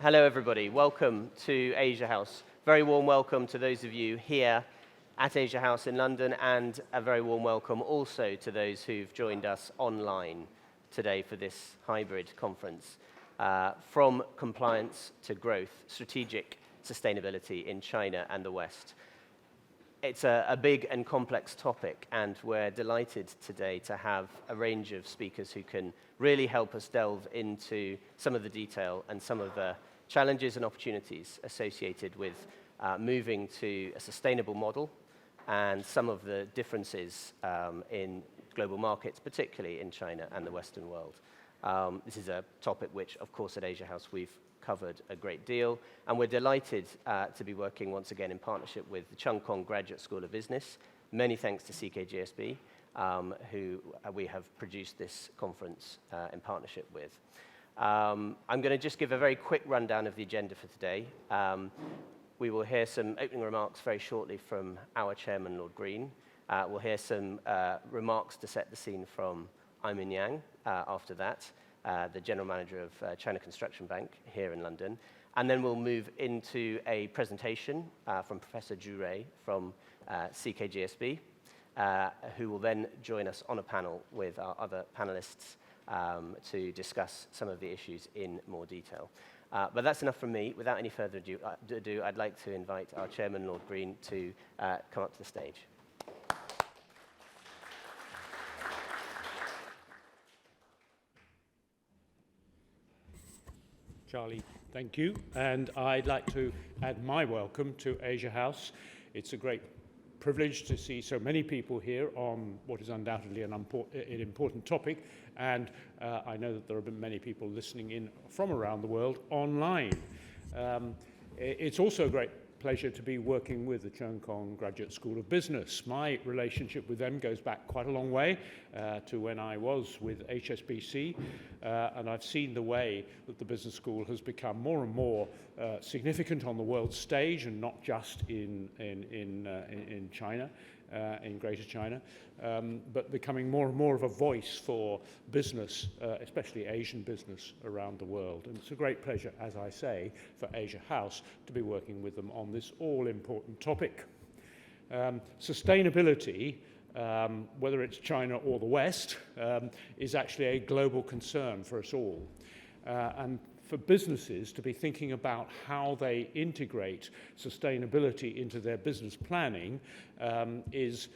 Hello, everybody. Welcome to Asia House. Very warm welcome to those of you here at Asia House in London, and a very warm welcome also to those who've joined us online today for this hybrid conference. From compliance to growth, strategic sustainability in China and the West. It's a big and complex topic, and we're delighted today to have a range of speakers who can really help us delve into some of the detail and some of the challenges and opportunities associated with moving to a sustainable model and some of the differences in global markets, particularly in China and the Western world. This is a topic which, of course, at Asia House we've covered a great deal, and we're delighted to be working once again in partnership with the Cheung Graduate School of Business. Many thanks to CKGSB, who we have produced this conference in partnership with. I'm going to just give a very quick rundown of the agenda for today. We will hear some opening remarks very shortly from our chairman, Lord Green. We'll hear some remarks to set the scene from Aimin Yang after that, the General Manager of China Construction Bank here in London. And then we'll move into a presentation from Professor Zhu Rui from CKGSB, who will then join us on a panel with our other panelists to discuss some of the issues in more detail. But that's enough from me. Without any further ado, I'd like to invite our chairman, Lord Green, to come up to the stage. Charlie, thank you. And I'd like to add my welcome to Asia House. It's a great privilege to see so many people here on what is undoubtedly an important topic. And I know that there have been many people listening in from around the world online. It's also a great pleasure to be working with the Cheung Graduate School of Business. My relationship with them goes back quite a long way to when I was with HSBC, and I've seen the way that the business school has become more and more significant on the world stage, and not just in China, in Greater China, but becoming more and more of a voice for business, especially Asian business around the world. And it's a great pleasure, as I say, for Asia House to be working with them on this all-important topic. Sustainability, whether it's China or the West, is actually a global concern for us all. And for businesses to be thinking about how they integrate sustainability into their business planning is,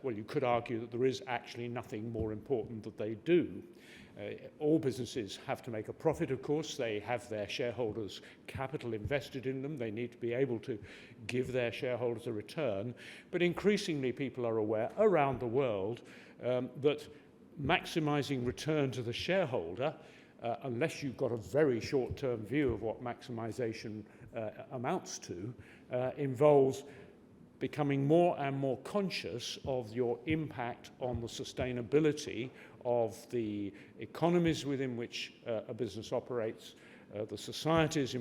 well, you could argue that there is actually nothing more important that they do. All businesses have to make a profit, of course. They have their shareholders' capital invested in them. They need to be able to give their shareholders a return. But increasingly, people are aware around the world that maximizing return to the shareholder, unless you've got a very short-term view of what maximization amounts to, involves becoming more and more conscious of your impact on the sustainability of the economies within which a business operates, the societies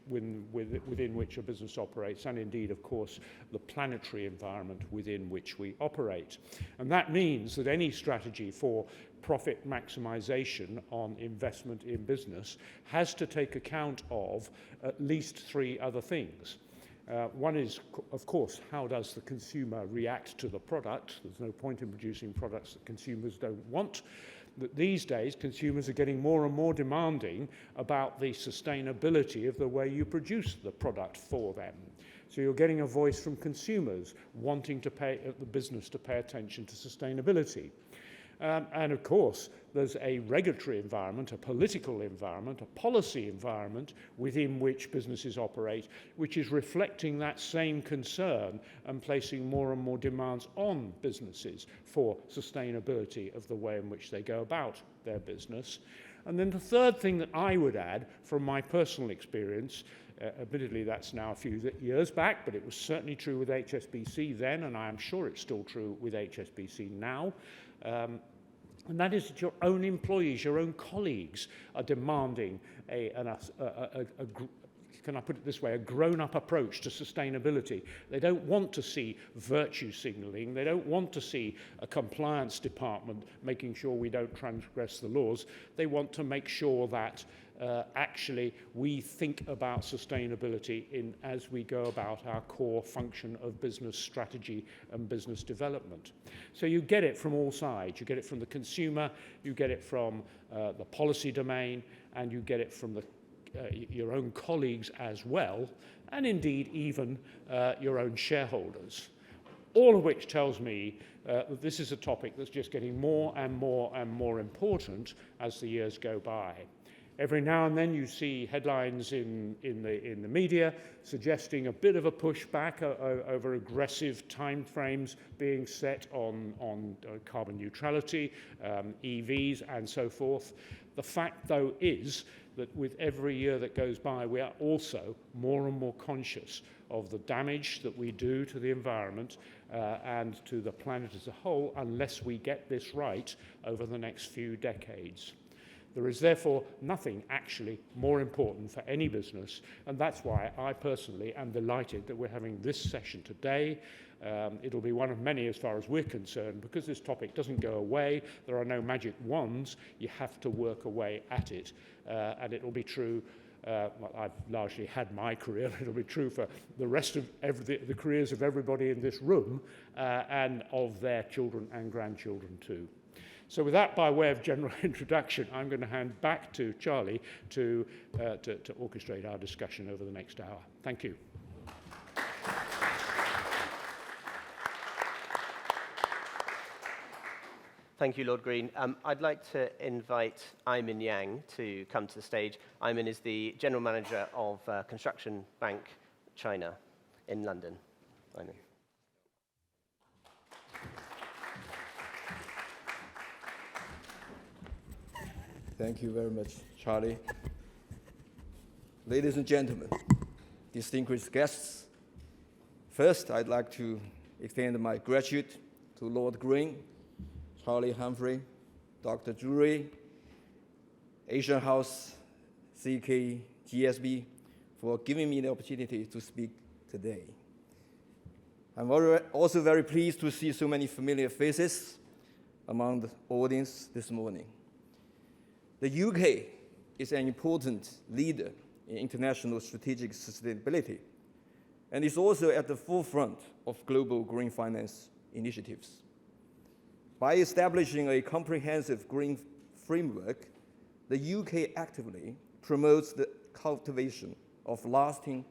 within which a business operates, and indeed, of course, the planetary environment within which we operate. And that means that any strategy for profit maximization on investment in business has to take account of at least three other things. One is, of course, how does the consumer react to the product? There's no point in producing products that consumers don't want. But these days, consumers are getting more and more demanding about the sustainability of the way you produce the product for them. So you're getting a voice from consumers wanting to the business to pay attention to sustainability. And of course, there's a regulatory environment, a political environment, a policy environment within which businesses operate, which is reflecting that same concern and placing more and more demands on businesses for sustainability of the way in which they go about their business. And then the third thing that I would add from my personal experience, admittedly that's now a few years back, but it was certainly true with HSBC then, and I am sure it's still true with HSBC now, and that is that your own employees, your own colleagues are demanding can I put it this way, a grown-up approach to sustainability. They don't want to see virtue signaling. They don't want to see a compliance department making sure we don't transgress the laws. They want to make sure that actually we think about sustainability as we go about our core function of business strategy and business development. So you get it from all sides. You get it from the consumer, you get it from the policy domain, and you get it from your own colleagues as well, and indeed even your own shareholders. All of which tells me that this is a topic that's just getting more and more and more important as the years go by. Every now and then you see headlines in the media suggesting a bit of a pushback over aggressive timeframes being set on carbon neutrality, EVs and so forth. The fact, though, is that with every year that goes by, we are also more and more conscious of the damage that we do to the environment and to the planet as a whole unless we get this right over the next few decades. There is therefore nothing actually more important for any business, and that's why I personally am delighted that we're having this session today. It'll be one of many as far as we're concerned, because this topic doesn't go away. There are no magic wands. You have to work away at it, and it'll be true. Well, I've largely had my career. It'll be true for the rest of the careers of everybody in this room and of their children and grandchildren too. So with that, by way of general introduction, I'm going to hand back to Charlie to orchestrate our discussion over the next hour. Thank you. Thank you, Lord Green. I'd like to invite Aimin Yang to come to the stage. Aimin is the General Manager of Construction Bank China in London. Aimin. Thank you very much, Charlie. Ladies and gentlemen, distinguished guests, first I'd like to extend my gratitude to Lord Green, Charlie Humphrey, Dr. Drury, Asian House, CKGSB, for giving me the opportunity to speak today. I'm also very pleased to see so many familiar faces among the audience this morning. The UK is an important leader in international strategic sustainability and is also at the forefront of global green finance initiatives. By establishing a comprehensive green framework, the UK actively promotes the cultivation of lasting,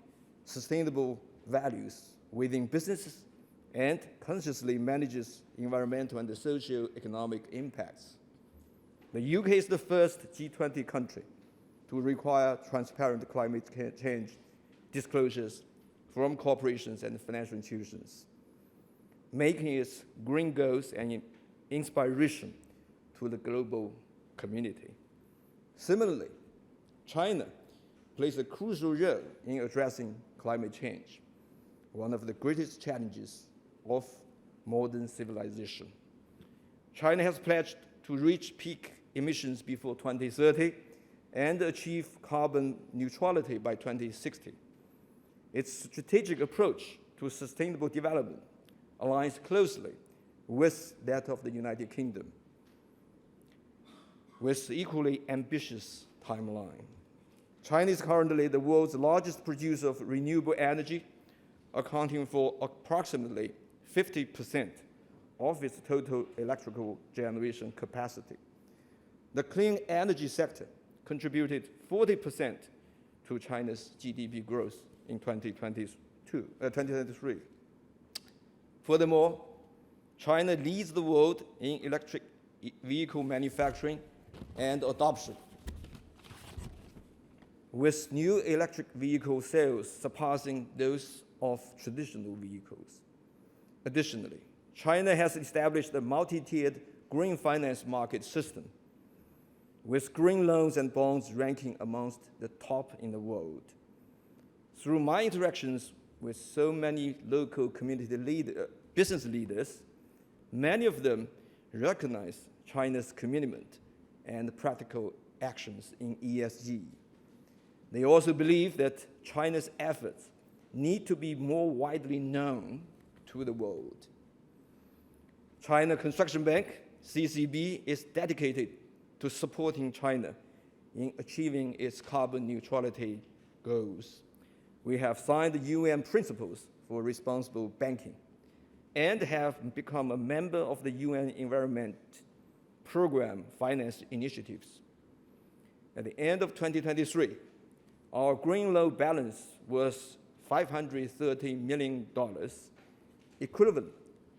sustainable values within businesses and consciously manages environmental and socio-economic impacts. The UK is the first G20 country to require transparent climate change disclosures from corporations and financial institutions, making its green goals an inspiration to the global community. Similarly, China plays a crucial role in addressing climate change, one of the greatest challenges of modern civilization. China has pledged to reach peak emissions before 2030 and achieve carbon neutrality by 2060. Its strategic approach to sustainable development aligns closely with that of the United Kingdom, with equally ambitious timeline. China is currently the world's largest producer of renewable energy, accounting for approximately 50% of its total electrical generation capacity. The clean energy sector contributed 40% to China's GDP growth in 2023. Furthermore, China leads the world in electric vehicle manufacturing and adoption, with new electric vehicle sales surpassing those of traditional vehicles. Additionally, China has established a multi-tiered green finance market system, with green loans and bonds ranking amongst the top in the world. Through my interactions with so many local community business leaders, many of them recognize China's commitment and practical actions in ESG. They also believe that China's efforts need to be more widely known to the world. China Construction Bank, CCB, is dedicated to supporting China in achieving its carbon neutrality goals. We have signed the UN Principles for Responsible Banking and have become a member of the UN Environment Program Finance Initiatives. At the end of 2023, our green loan balance was $530 million, equivalent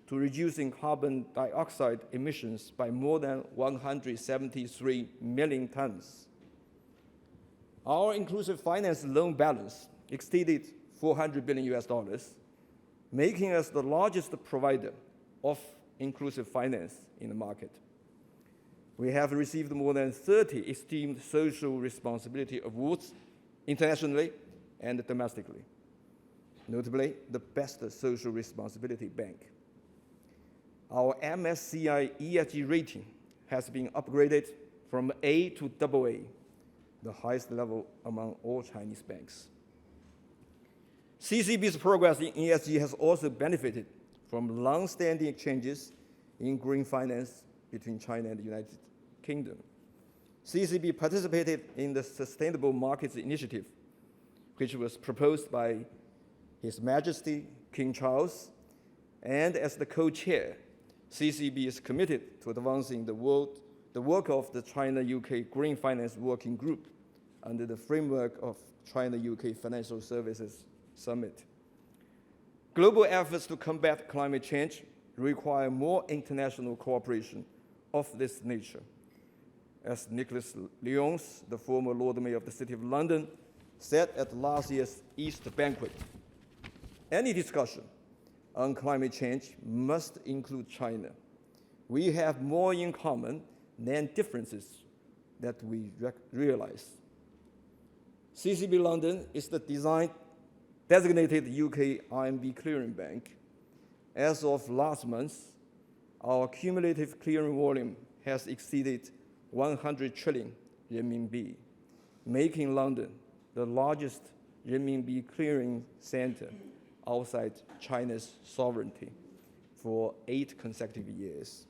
to reducing carbon dioxide emissions by more than 173 million tons. Our inclusive finance loan balance exceeded $400 billion, making us the largest provider of inclusive finance in the market. We have received more than 30 esteemed social responsibility awards internationally and domestically, notably the Best Social Responsibility Bank. Our MSCI ESG rating has been upgraded from A to AA, the highest level among all Chinese banks. CCB's progress in ESG has also benefited from long-standing exchanges in green finance between China and the United Kingdom. CCB participated in the Sustainable Markets Initiative, which was proposed by His Majesty King Charles, and as the co-chair, CCB is committed to advancing the work of the China-UK Green Finance Working Group under the framework of China-UK Financial Services Summit. Global efforts to combat climate change require more international cooperation of this nature. As Nicholas Lyons, the former Lord Mayor of the City of London, said at last year's Easter banquet, any discussion on climate change must include China. We have more in common than differences that we realize. CCB London is the designated UK RMB clearing bank. As of last month, our cumulative clearing volume has exceeded 100 trillion renminbi, making London the largest renminbi clearing center outside China's sovereignty for 8 consecutive years.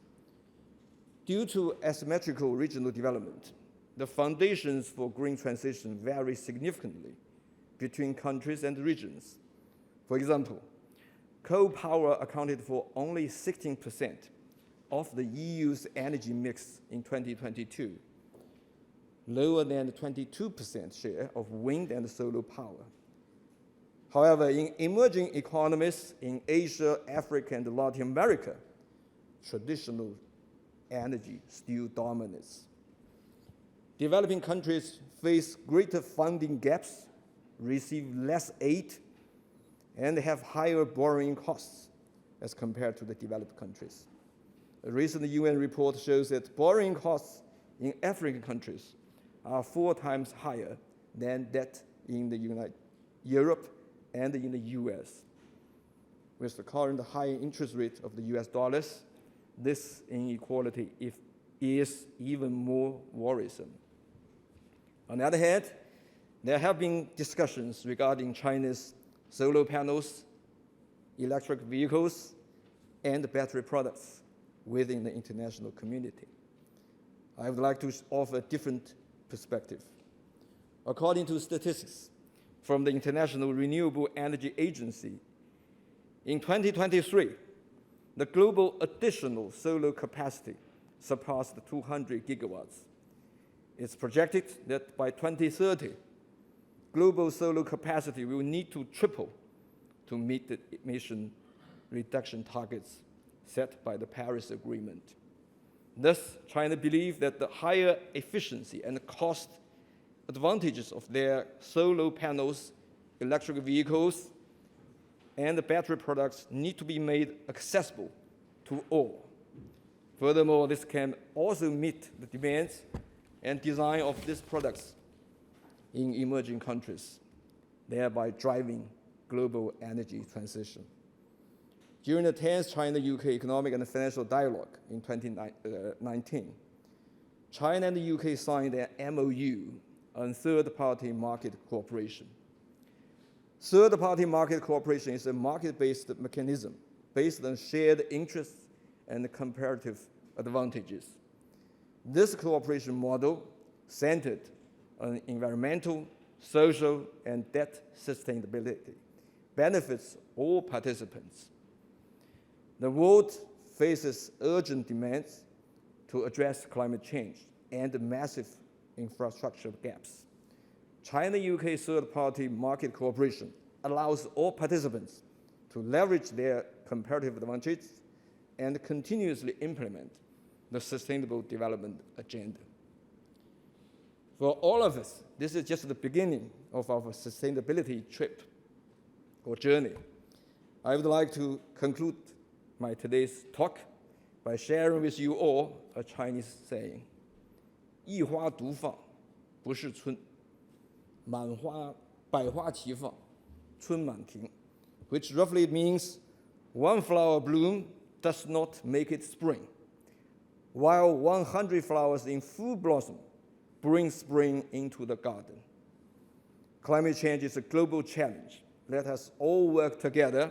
Due to asymmetrical regional development, the foundations for green transition vary significantly between countries and regions. For example, coal power accounted for only 16% of the EU's energy mix in 2022, lower than the 22% share of wind and solar power. However, in emerging economies in Asia, Africa, and Latin America, traditional energy still dominates. Developing countries face greater funding gaps, receive less aid, and have higher borrowing costs as compared to the developed countries. A recent UN report shows that borrowing costs in African countries are 4 times higher than that in Europe and in the US. With the current high interest rate of the US dollars, this inequality is even more worrisome. On the other hand, there have been discussions regarding China's solar panels, electric vehicles, and battery products within the international community. I would like to offer a different perspective. According to statistics from the International Renewable Energy Agency, in 2023, the global additional solar capacity surpassed 200 gigawatts. It's projected that by 2030, global solar capacity will need to triple to meet the emission reduction targets set by the Paris Agreement. Thus, China believes that the higher efficiency and cost advantages of their solar panels, electric vehicles, and battery products need to be made accessible to all. Furthermore, this can also meet the demands and design of these products in emerging countries, thereby driving global energy transition. During the 10th China-UK Economic and Financial Dialogue in 2019, China and the UK signed an MOU on third-party market cooperation. Third-party market cooperation is a market-based mechanism based on shared interests and comparative advantages. This cooperation model, centered on environmental, social, and debt sustainability benefits all participants. The world faces urgent demands to address climate change and massive infrastructure gaps. China-UK third-party market cooperation allows all participants to leverage their comparative advantages and continuously implement the Sustainable Development Agenda. For all of us, this is just the beginning of our sustainability trip or journey. I would like to conclude my today's talk by sharing with you all a Chinese saying, 一花独放不是春，百花齐放春满庭, which roughly means one flower bloom does not make it spring, while 100 flowers in full blossom bring spring into the garden. Climate change is a global challenge. Let us all work together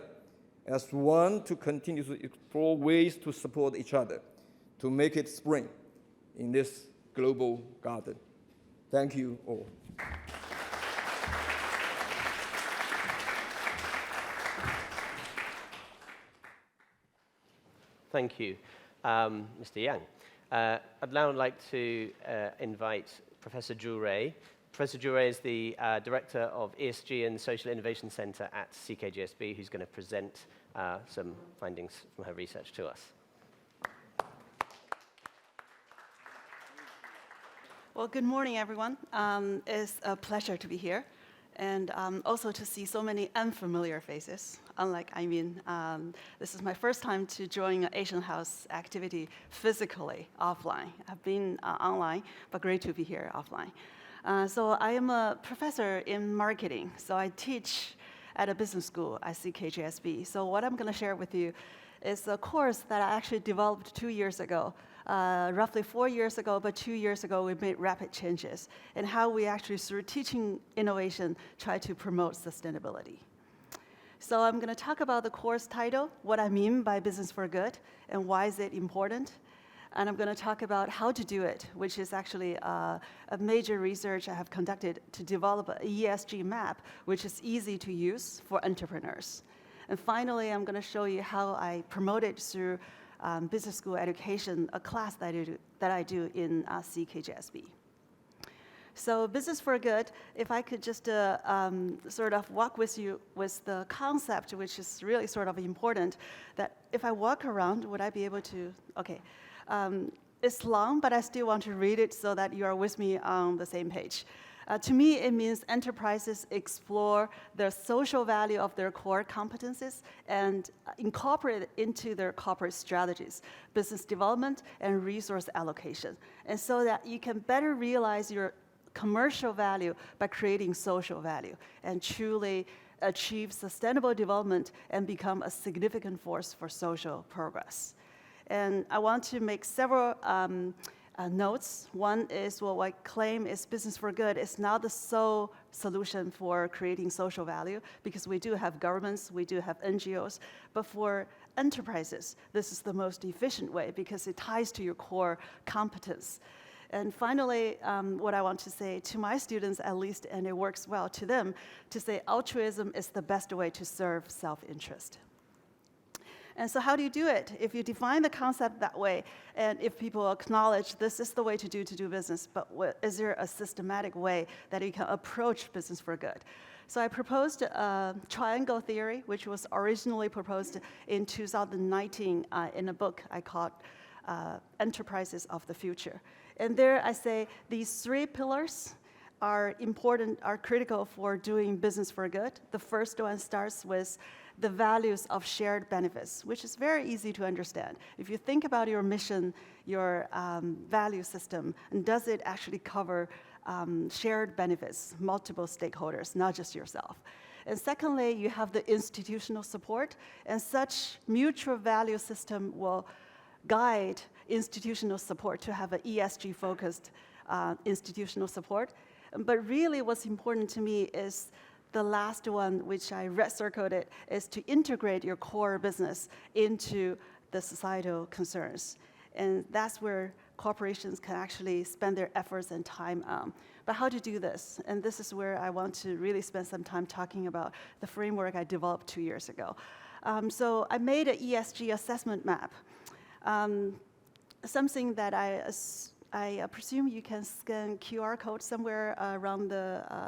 as one to continue to explore ways to support each other to make it spring in this global garden. Thank you all. Thank you, Mr. Yang. I'd now like to invite Professor Zhu Rui. Professor Zhu Rui is the Director of ESG and Social Innovation Center at CKGSB, who's going to present some findings from her research to us. Well, good morning, everyone. It's a pleasure to be here, and also to see so many unfamiliar faces. Unlike this is my first time to join an Asian House activity physically, offline. I've been online, but great to be here offline. So I am a professor in marketing, so I teach at a business school at CKGSB. So what I'm going to share with you is a course that I actually developed 2 years ago. Roughly 4 years ago, but 2 years ago, we made rapid changes in how we actually, through teaching innovation, try to promote sustainability. So I'm going to talk about the course title, what I mean by business for good, and why is it important. And I'm going to talk about how to do it, which is actually a major research I have conducted to develop an ESG map, which is easy to use for entrepreneurs. And finally, I'm going to show you how I promote it through business school education, a class that I do in CKGSB. So business for good, if I could just sort of walk with you with the concept, which is really sort of important, that if I walk around, would I be able to, okay. It's long, but I still want to read it so that you are with me on the same page. To me, it means enterprises explore the social value of their core competencies and incorporate it into their corporate strategies, business development, and resource allocation, and so that you can better realize your commercial value by creating social value and truly achieve sustainable development and become a significant force for social progress. And I want to make several notes. One is what I claim is business for good. It's not the sole solution for creating social value, because we do have governments, we do have NGOs, but for enterprises, this is the most efficient way because it ties to your core competence. And finally, what I want to say to my students, at least, and it works well to them, to say altruism is the best way to serve self-interest. And so how do you do it? If you define the concept that way, and if people acknowledge this is the way to do business, but is there a systematic way that you can approach business for good? So I proposed a triangle theory, which was originally proposed in 2019 in a book I called Enterprises of the Future. And there I say these 3 pillars are important, are critical for doing business for good. The first one starts with the values of shared benefits, which is very easy to understand. If you think about your mission, your value system, and does it actually cover shared benefits, multiple stakeholders, not just yourself? And secondly, you have the institutional support, and such mutual value system will guide institutional support to have an ESG-focused institutional support. But really what's important to me is the last one, which I red circled it, is to integrate your core business into the societal concerns. And that's where corporations can actually spend their efforts and time on. But how to do this? And this is where I want to really spend some time talking about the framework I developed 2 years ago. So I made an ESG assessment map, something that I presume you can scan QR code somewhere around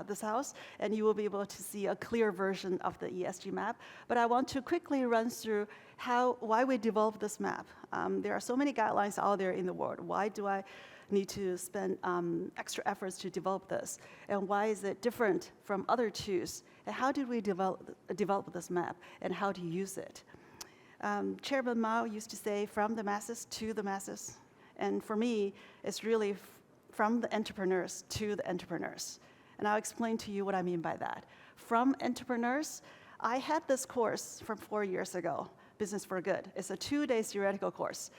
this house, and you will be able to see a clear version of the ESG map. But I want to quickly run through why we developed this map. There are so many guidelines out there in the world. Why do I need to spend extra efforts to develop this? And why is it different from other tools? And how did we develop this map, and how to use it? Chairman Mao used to say, from the masses to the masses. And for me, it's really from the entrepreneurs to the entrepreneurs. And I'll explain to you what I mean by that. From entrepreneurs, I had this course from 4 years ago, Business for Good. It's a 2-day theoretical course.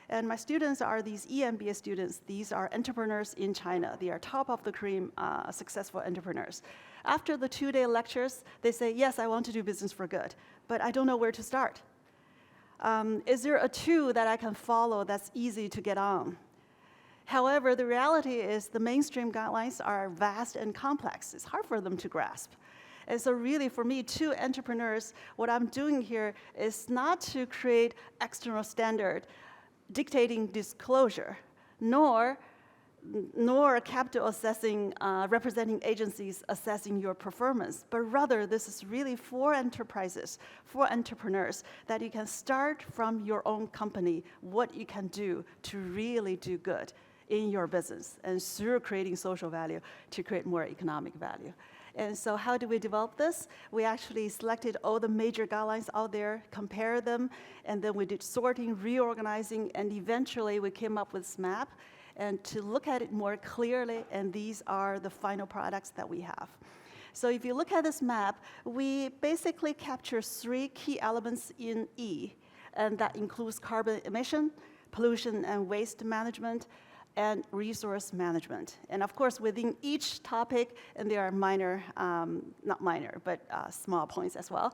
And my students are these EMBA students. These are entrepreneurs in China. They are top of the cream, successful entrepreneurs. After the 2-day lectures, they say, yes, I want to do Business for Good, but I don't know where to start. Is there a tool that I can follow that's easy to get on? However, the reality is the mainstream guidelines are vast and complex. It's hard for them to grasp. And so really, for me, two entrepreneurs, what I'm doing here is not to create external standard dictating disclosure, nor capital assessing, representing agencies assessing your performance, but rather this is really for enterprises, for entrepreneurs, that you can start from your own company, what you can do to really do good in your business, and through creating social value to create more economic value. And so how do we develop this? We actually selected all the major guidelines out there, compared them, and then we did sorting, reorganizing, and eventually we came up with this map, and to look at it more clearly, and these are the final products that we have. So if you look at this map, we basically capture 3 key elements in E, and that includes carbon emission, pollution and waste management, and resource management. And of course, within each topic, and there are minor, not minor, but small points as well.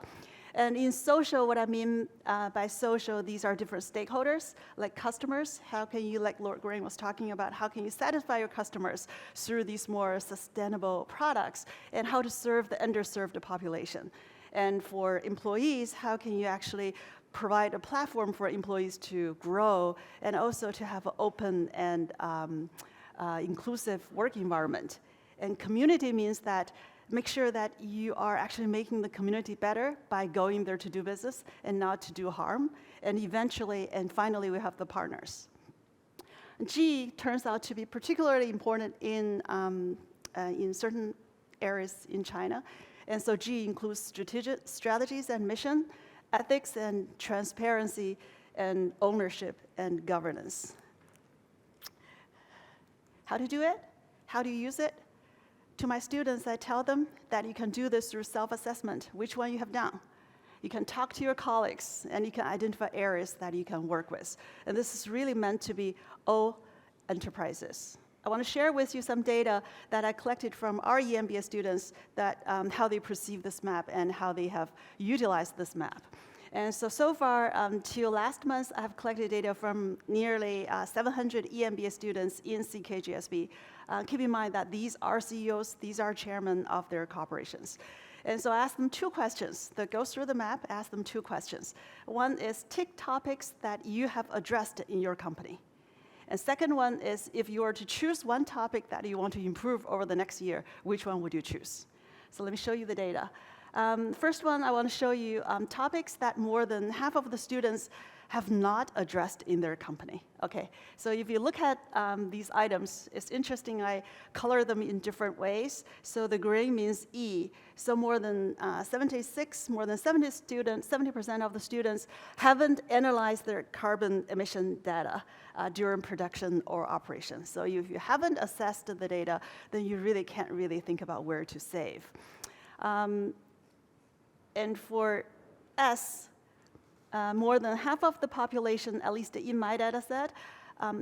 And in social, what I mean by social, these are different stakeholders, like customers. How can you, like Lord Green was talking about, how can you satisfy your customers through these more sustainable products, and how to serve the underserved population? And for employees, how can you actually provide a platform for employees to grow, and also to have an open and inclusive work environment? And community means that make sure that you are actually making the community better by going there to do business and not to do harm. And eventually, and finally, we have the partners. G turns out to be particularly important in certain areas in China. And so G includes strategies and mission, ethics and transparency, and ownership and governance. How to do it? How do you use it? To my students, I tell them that you can do this through self-assessment, which one you have done. You can talk to your colleagues, and you can identify areas that you can work with. And this is really meant to be all enterprises. I want to share with you some data that I collected from our EMBA students, that how they perceive this map and how they have utilized this map. And so far, till last month, I have collected data from nearly 700 EMBA students in CKGSB. Keep in mind that these are CEOs, these are chairmen of their corporations. And so I asked them 2 questions. That goes through the map, ask them 2 questions. One is, tick topics that you have addressed in your company. And second one is, if you were to choose one topic that you want to improve over the next year, which one would you choose? So let me show you the data. First one, I want to show you topics that more than half of the students have not addressed in their company. Okay, so if you look at these items, it's interesting, I color them in different ways. So the gray means E. So more than 70% of the students haven't analyzed their carbon emission data during production or operation. So if you haven't assessed the data, then you really can't really think about where to save. And for S, more than half of the population, at least in my data set,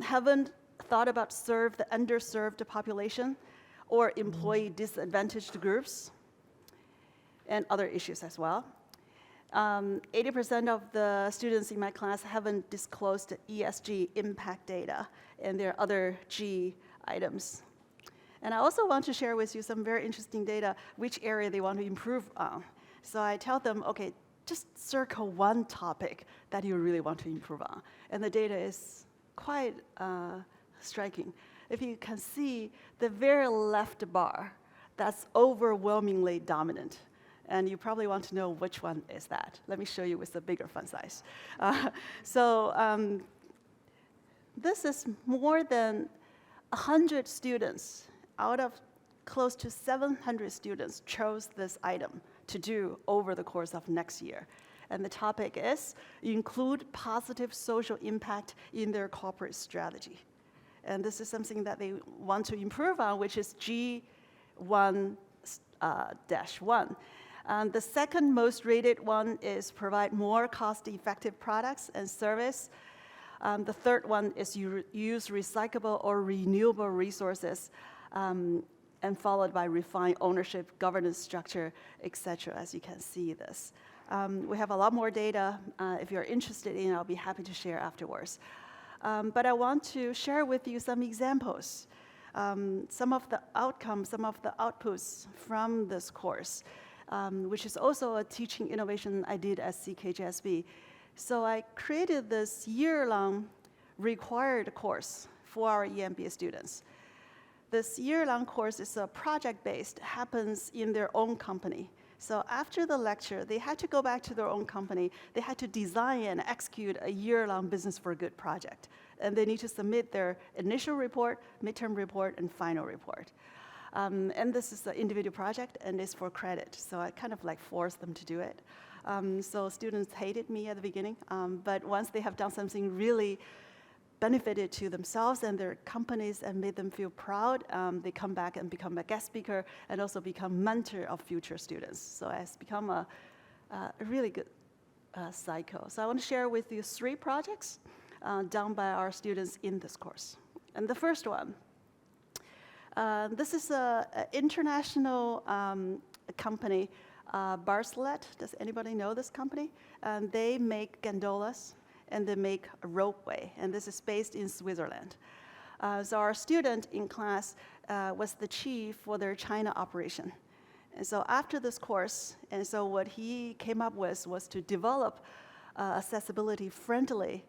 haven't thought about serve the underserved population or employee disadvantaged groups, and other issues as well. 80% of the students in my class haven't disclosed ESG impact data, and there are other G items. And I also want to share with you some very interesting data, which area they want to improve on. So I tell them, okay, just circle one topic that you really want to improve on. And the data is quite striking. If you can see the very left bar, that's overwhelmingly dominant. And you probably want to know which one is that. Let me show you with the bigger font size. This is more than 100 students out of close to 700 students chose this item to do over the course of next year. And the topic is include positive social impact in their corporate strategy. And this is something that they want to improve on, which is G1-1. The second most rated one is provide more cost-effective products and service. The third one is use recyclable or renewable resources, and followed by refined ownership, governance structure, et cetera, as you can see this. We have a lot more data. If you're interested in, I'll be happy to share afterwards. But I want to share with you some examples, some of the outcomes, some of the outputs from this course, which is also a teaching innovation I did at CKGSB. So I created this year-long required course for our EMBA students. This year-long course is a project-based, happens in their own company. So after the lecture, they had to go back to their own company. They had to design and execute a year-long business for good project. And they need to submit their initial report, midterm report, and final report. And this is an individual project, and it's for credit. So I kind of like forced them to do it. So students hated me at the beginning, but once they have done something really benefited to themselves and their companies and made them feel proud, they come back and become a guest speaker and also become mentor of future students. So it's become a really good cycle. So I want to share with you 3 projects done by our students in this course. And the first one, this is an international company, Barcelet. Does anybody know this company? They make gondolas and they make a ropeway, and this is based in Switzerland. So our student in class was the chief for their China operation. And so after this course, and so what he came up with was to develop accessibility-friendly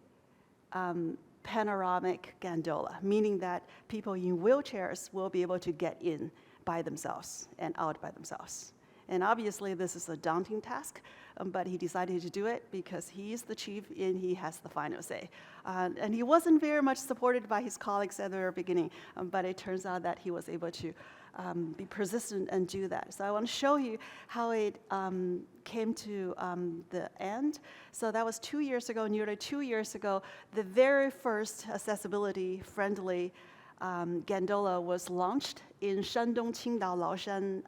panoramic gondola, meaning that people in wheelchairs will be able to get in by themselves and out by themselves. And obviously, this is a daunting task, but he decided to do it because he is the chief and he has the final say. And he wasn't very much supported by his colleagues at the very beginning, but it turns out that he was able to be persistent and do that. So I want to show you how it came to the end. So that was 2 years ago, nearly 2 years ago, the very first accessibility-friendly gondola was launched in Shandong Qingdao Laoshan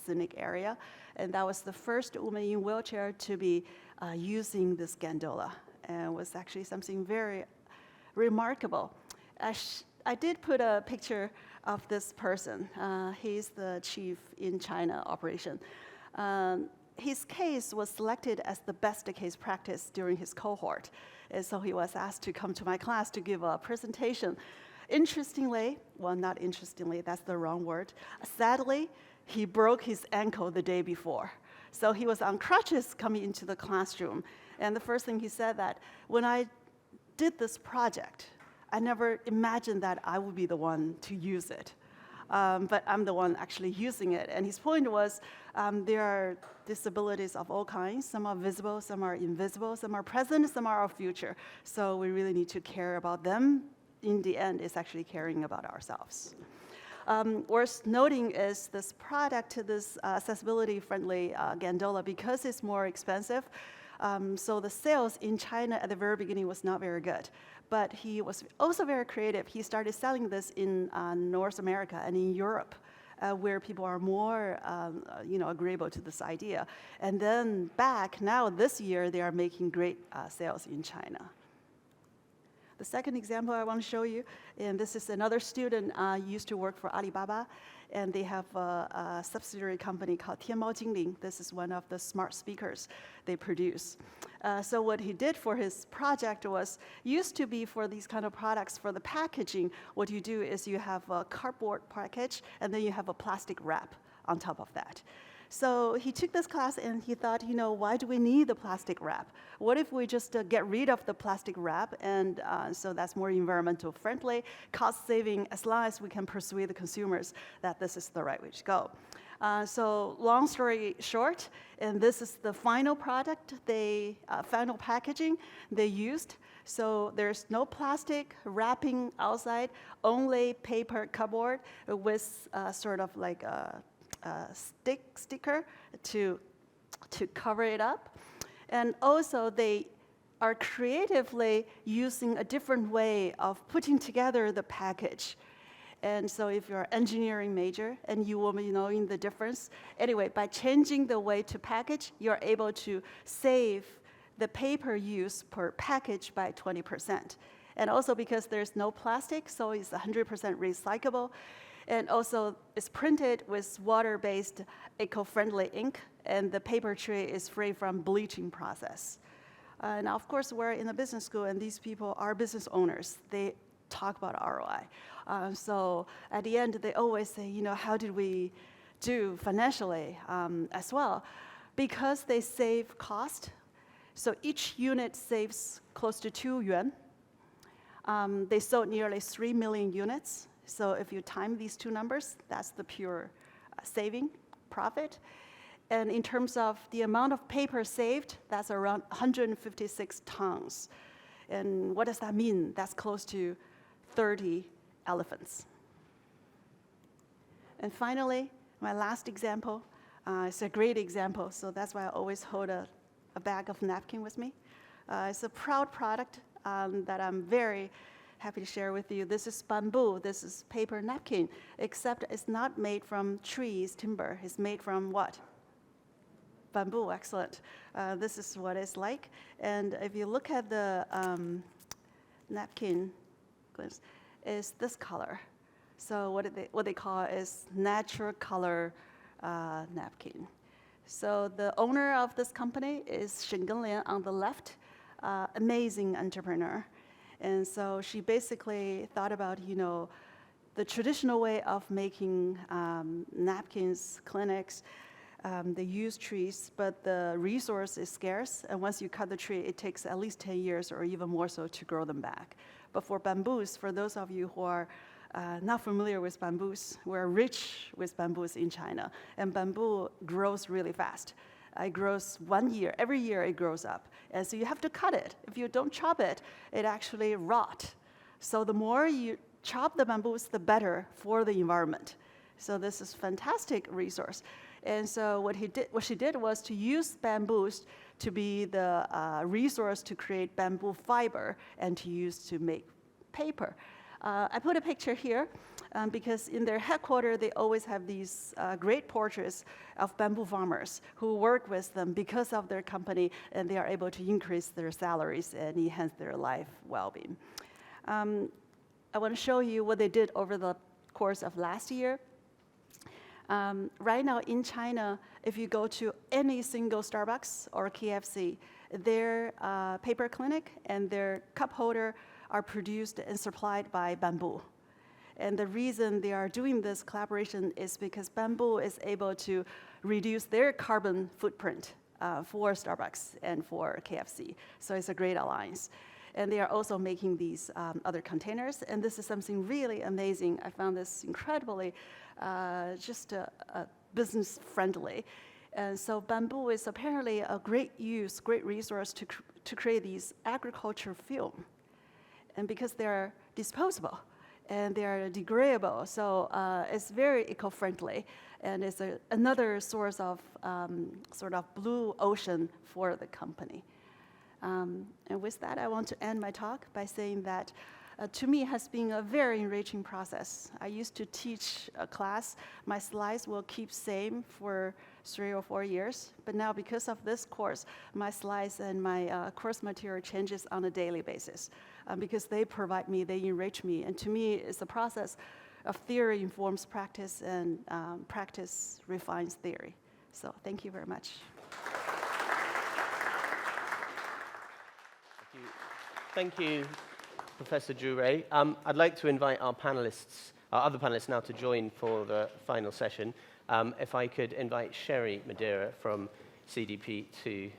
scenic area, and that was the first woman in wheelchair to be using this gondola, and it was actually something very remarkable. I did put a picture of this person. He's the chief in China operation. His case was selected as the best case practice during his cohort, and so he was asked to come to my class to give a presentation. Interestingly, well, not interestingly, that's the wrong word. Sadly, he broke his ankle the day before. So he was on crutches coming into the classroom. And the first thing he said that, when I did this project, I never imagined that I would be the one to use it. But I'm the one actually using it. And his point was, there are disabilities of all kinds. Some are visible, some are invisible, some are present, some are our future. So we really need to care about them. In the end, it's actually caring about ourselves. Worth noting is this product, this accessibility-friendly gondola, because it's more expensive, so the sales in China at the very beginning was not very good. But he was also very creative. He started selling this in North America and in Europe, where people are more agreeable to this idea. And then back now, this year, they are making great sales in China. The second example I want to show you, and this is another student used to work for Alibaba, and they have a subsidiary company called Tianmao Jingling. This is one of the smart speakers they produce. So what he did for his project was, used to be for these kind of products, for the packaging, what you do is you have a cardboard package, and then you have a plastic wrap on top of that. So he took this class and he thought, why do we need the plastic wrap? What if we just get rid of the plastic wrap, and so that's more environmental friendly, cost saving, as long as we can persuade the consumers that this is the right way to go. So long story short, and this is the final product, final packaging they used. So there's no plastic wrapping outside, only paper cardboard with sort of like a sticker to cover it up. And also they are creatively using a different way of putting together the package. And so if you're an engineering major, and you will be knowing the difference. Anyway, by changing the way to package, you're able to save the paper use per package by 20%. And also because there's no plastic, so it's 100% recyclable. And also, it's printed with water-based, eco-friendly ink, and the paper tray is free from bleaching process. Now, of course, we're in a business school, and these people are business owners. They talk about ROI. So at the end, they always say, how did we do financially as well? Because they save cost, so each unit saves close to 2 yuan. They sold nearly 3 million units. So if you time these two numbers, that's the pure saving profit. And in terms of the amount of paper saved, that's around 156 tons. And what does that mean? That's close to 30 elephants. And finally, my last example, it's a great example, so that's why I always hold a bag of napkin with me. It's a proud product that I'm very happy to share with you. This is bamboo. This is paper napkin, except it's not made from trees, timber. It's made from what? Bamboo, excellent. This is what it's like. And if you look at the napkin, is this color. So what they call is natural color napkin. So the owner of this company is Cheung on the left, amazing entrepreneur. And so she basically thought about, the traditional way of making napkins, clinics. They use trees, but the resource is scarce. And once you cut the tree, it takes at least 10 years or even more so to grow them back. But for bamboos, for those of you who are not familiar with bamboos, we're rich with bamboos in China. And bamboo grows really fast. It grows 1 year. Every year it grows up. And so you have to cut it. If you don't chop it, it actually rot. So the more you chop the bamboos, the better for the environment. So this is fantastic resource. And so what she did was to use bamboos to be the resource to create bamboo fiber and to use to make paper. I put a picture here because in their headquarters, they always have these great portraits of bamboo farmers who work with them because of their company, and they are able to increase their salaries and enhance their life well-being. I want to show you what they did over the course of last year. Right now in China, if you go to any single Starbucks or KFC, their paper clinic and their cup holder are produced and supplied by bamboo. And the reason they are doing this collaboration is because bamboo is able to reduce their carbon footprint for Starbucks and for KFC. So it's a great alliance. And they are also making these other containers. And this is something really amazing. I found this incredibly just business friendly. And so bamboo is apparently a great resource to create these agriculture film. And because they're disposable and they're degradable, so it's very eco-friendly. And it's another source of sort of blue ocean for the company. And with that, I want to end my talk by saying that to me, it has been a very enriching process. I used to teach a class. My slides will keep same for 3 or 4 years. But now, because of this course, my slides and my course material changes on a daily basis because they provide me, they enrich me. And to me, it's a process of theory informs practice, and practice refines theory. So thank you very much. Thank you, Professor Jure. I'd like to invite our panelists, our other panelists now to join for the final session. If I could invite Sherry Madeira from CDP to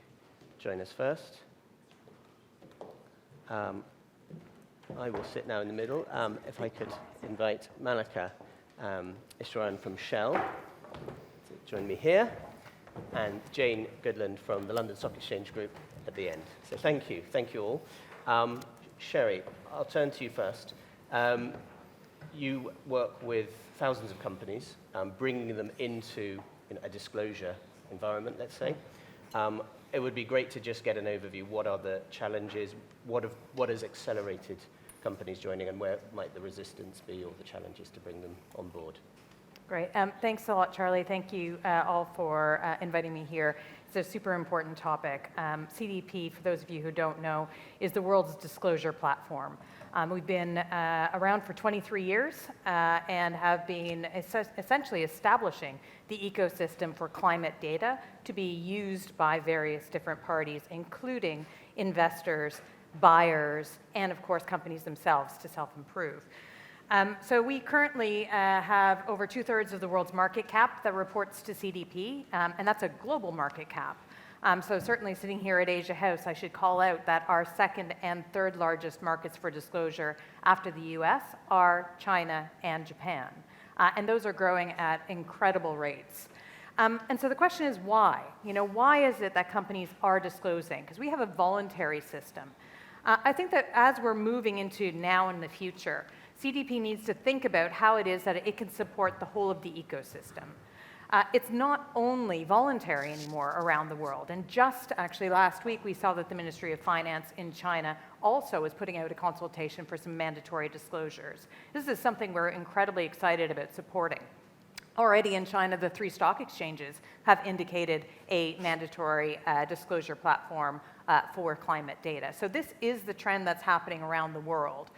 join us first. I will sit now in the middle. If I could invite Malika Ishwaran from Shell to join me here, and Jane Goodland from the London Stock Exchange Group at the end. So thank you all. Sherry, I'll turn to you first. You work with thousands of companies, bringing them into a disclosure environment, let's say. It would be great to just get an overview. What are the challenges? What has accelerated companies joining, and where might the resistance be or the challenges to bring them on board? Great. Thanks a lot, Charlie. Thank you all for inviting me here. It's a super important topic. CDP, for those of you who don't know, is the world's disclosure platform. We've been around for 23 years and have been essentially establishing the ecosystem for climate data to be used by various different parties, including investors, buyers, and of course companies themselves to self-improve. So we currently have over 2/3 of the world's market cap that reports to CDP, and that's a global market cap. So certainly sitting here at Asia House, I should call out that our second and third largest markets for disclosure after the US are China and Japan. And those are growing at incredible rates. And so the question is why? Why is it that companies are disclosing? Because we have a voluntary system. I think that as we're moving into now and the future, CDP needs to think about how it is that it can support the whole of the ecosystem. It's not only voluntary anymore around the world. And just actually last week, we saw that the Ministry of Finance in China also is putting out a consultation for some mandatory disclosures. This is something we're incredibly excited about supporting. Already in China, the 3 stock exchanges have indicated a mandatory disclosure platform for climate data. So this is the trend that's happening around the world.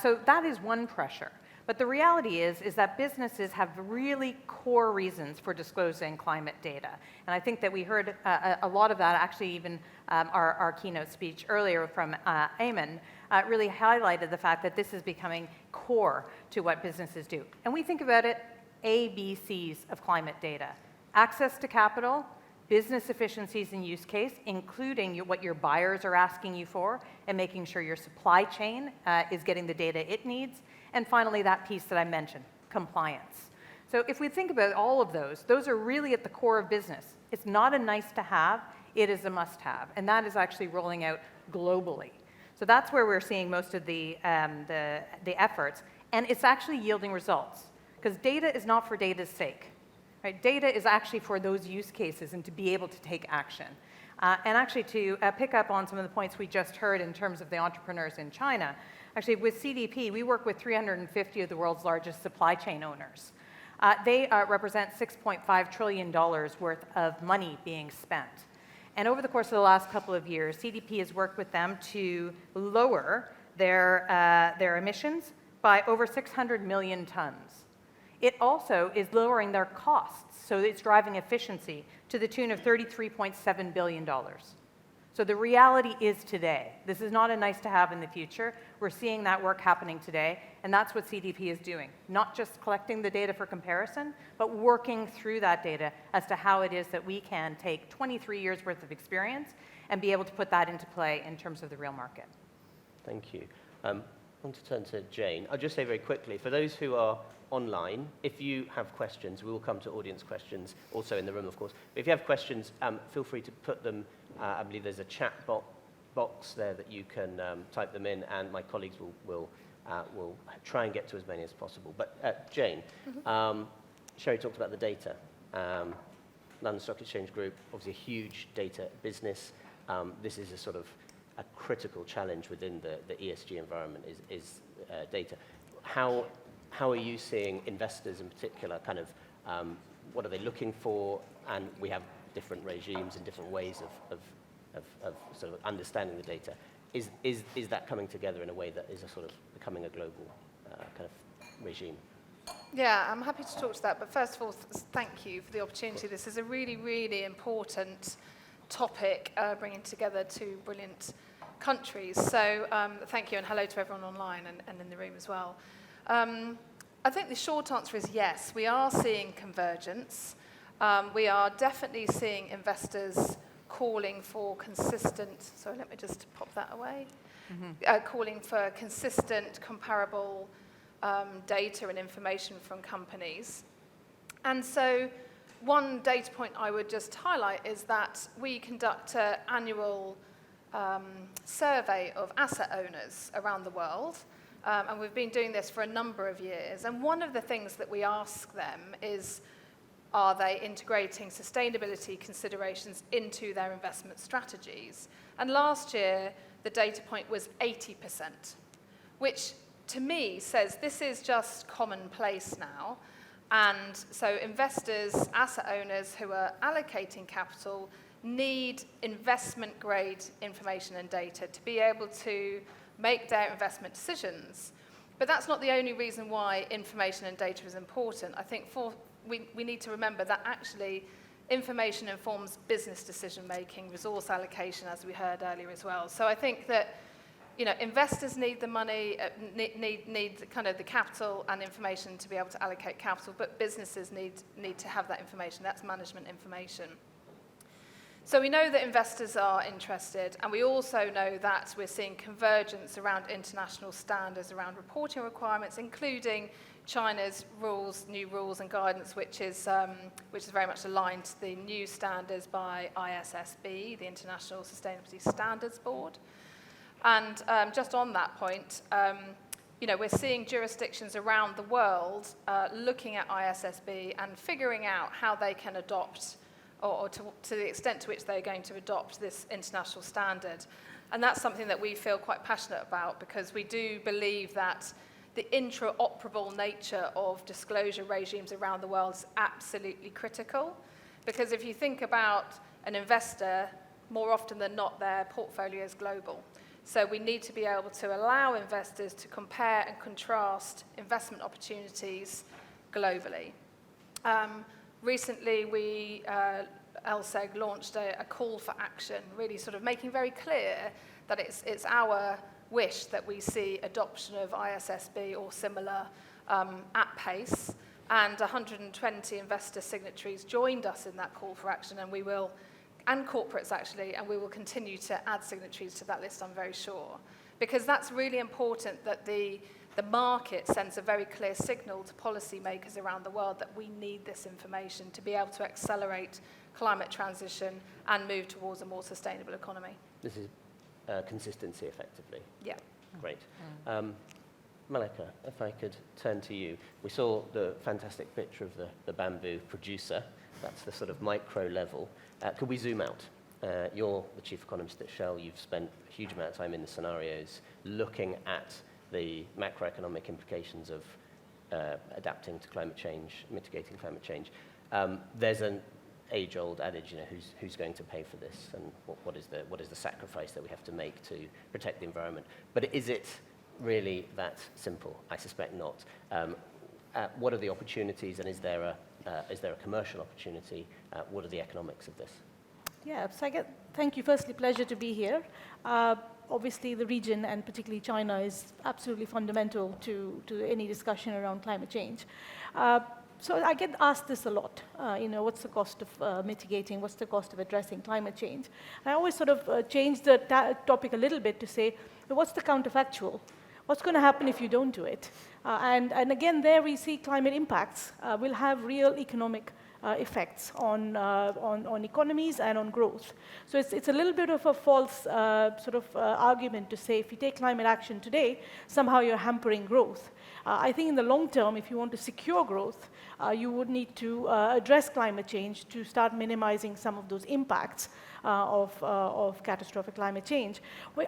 So that is one pressure. But the reality is that businesses have really core reasons for disclosing climate data. And I think that we heard a lot of that, actually even our keynote speech earlier from Eamon really highlighted the fact that this is becoming core to what businesses do. And we think about it, ABCs of climate data: access to capital, business efficiencies and use case, including what your buyers are asking you for, and making sure your supply chain is getting the data it needs, and finally that piece that I mentioned, compliance. So if we think about all of those are really at the core of business. It's not a nice to have, it is a must have, and that is actually rolling out globally. So that's where we're seeing most of the efforts, and it's actually yielding results, because data is not for data's sake. Right? Data is actually for those use cases and to be able to take action. And actually to pick up on some of the points we just heard in terms of the entrepreneurs in China, actually with CDP, we work with 350 of the world's largest supply chain owners. They represent $6.5 trillion worth of money being spent. And over the course of the last couple of years, CDP has worked with them to lower their emissions by over 600 million tons. It also is lowering their costs, so it's driving efficiency to the tune of $33.7 billion. So the reality is today. This is not a nice to have in the future. We're seeing that work happening today, and that's what CDP is doing. Not just collecting the data for comparison, but working through that data as to how it is that we can take 23 years worth of experience and be able to put that into play in terms of the real market. Thank you. I want to turn to Jane. I'll just say very quickly, for those who are online, if you have questions, we will come to audience questions, also in the room, of course. But if you have questions, feel free to put them. I believe there's a chat box there that you can type them in, and my colleagues will try and get to as many as possible. But Jane, Sherry talked about the data. London Stock Exchange Group, obviously a huge data business. This is a sort of a critical challenge within the ESG environment is data. How are you seeing investors in particular kind of, what are they looking for? And we have different regimes and different ways of sort of understanding the data. Is that coming together in a way that is a sort of becoming a global kind of regime? Yeah, I'm happy to talk to that. But first of all, thank you for the opportunity. This is a really, really important topic, bringing together two brilliant countries. So thank you, and hello to everyone online and in the room as well. I think the short answer is yes. We are seeing convergence. We are definitely seeing investors calling for consistent, sorry, let me just pop that away, calling for consistent, comparable data and information from companies. And so one data point I would just highlight is that we conduct an annual survey of asset owners around the world, and we've been doing this for a number of years. And one of the things that we ask them is, are they integrating sustainability considerations into their investment strategies? And last year, the data point was 80%, which to me says this is just commonplace now. And so investors, asset owners who are allocating capital need investment-grade information and data to be able to make their investment decisions. But that's not the only reason why information and data is important. I think we need to remember that actually information informs business decision-making, resource allocation, as we heard earlier as well. So I think that investors need the money, need kind of the capital and information to be able to allocate capital, but businesses need to have that information. That's management information. So we know that investors are interested, and we also know that we're seeing convergence around international standards, around reporting requirements, including China's rules, new rules and guidance, which is very much aligned to the new standards by ISSB, the International Sustainability Standards Board. And just on that point, we're seeing jurisdictions around the world looking at ISSB and figuring out how they can adopt, or to the extent to which they're going to adopt this international standard. And that's something that we feel quite passionate about, because we do believe that the interoperable nature of disclosure regimes around the world is absolutely critical. Because if you think about an investor, more often than not, their portfolio is global. So we need to be able to allow investors to compare and contrast investment opportunities globally. Recently, LSEG launched a call for action, really sort of making very clear that it's our wish that we see adoption of ISSB or similar at pace. And 120 investor signatories joined us in that call for action, and we will, and corporates actually, and we will continue to add signatories to that list, I'm very sure. Because that's really important, that the market sends a very clear signal to policymakers around the world that we need this information to be able to accelerate climate transition and move towards a more sustainable economy. This is consistency, effectively. Yeah. Great. Malika, if I could turn to you. We saw the fantastic picture of the bamboo producer. That's the sort of micro level. Could we zoom out? You're the chief economist at Shell. You've spent a huge amount of time in the scenarios looking at the macroeconomic implications of adapting to climate change, mitigating climate change. There's an age-old adage, who's going to pay for this, and what is the sacrifice that we have to make to protect the environment? But is it really that simple? I suspect not. What are the opportunities, and is there a commercial opportunity? What are the economics of this? Yeah, so thank you. Firstly, pleasure to be here. Obviously, the region, and particularly China, is absolutely fundamental to any discussion around climate change. So I get asked this a lot, what's the cost of mitigating, what's the cost of addressing climate change? I always sort of change the topic a little bit to say, well, what's the counterfactual? What's going to happen if you don't do it? And again, there we see climate impacts will have real economic effects on economies and on growth. So it's a little bit of a false argument to say if you take climate action today, somehow you're hampering growth. I think in the long term, if you want to secure growth, you would need to address climate change to start minimizing some of those impacts of catastrophic climate change.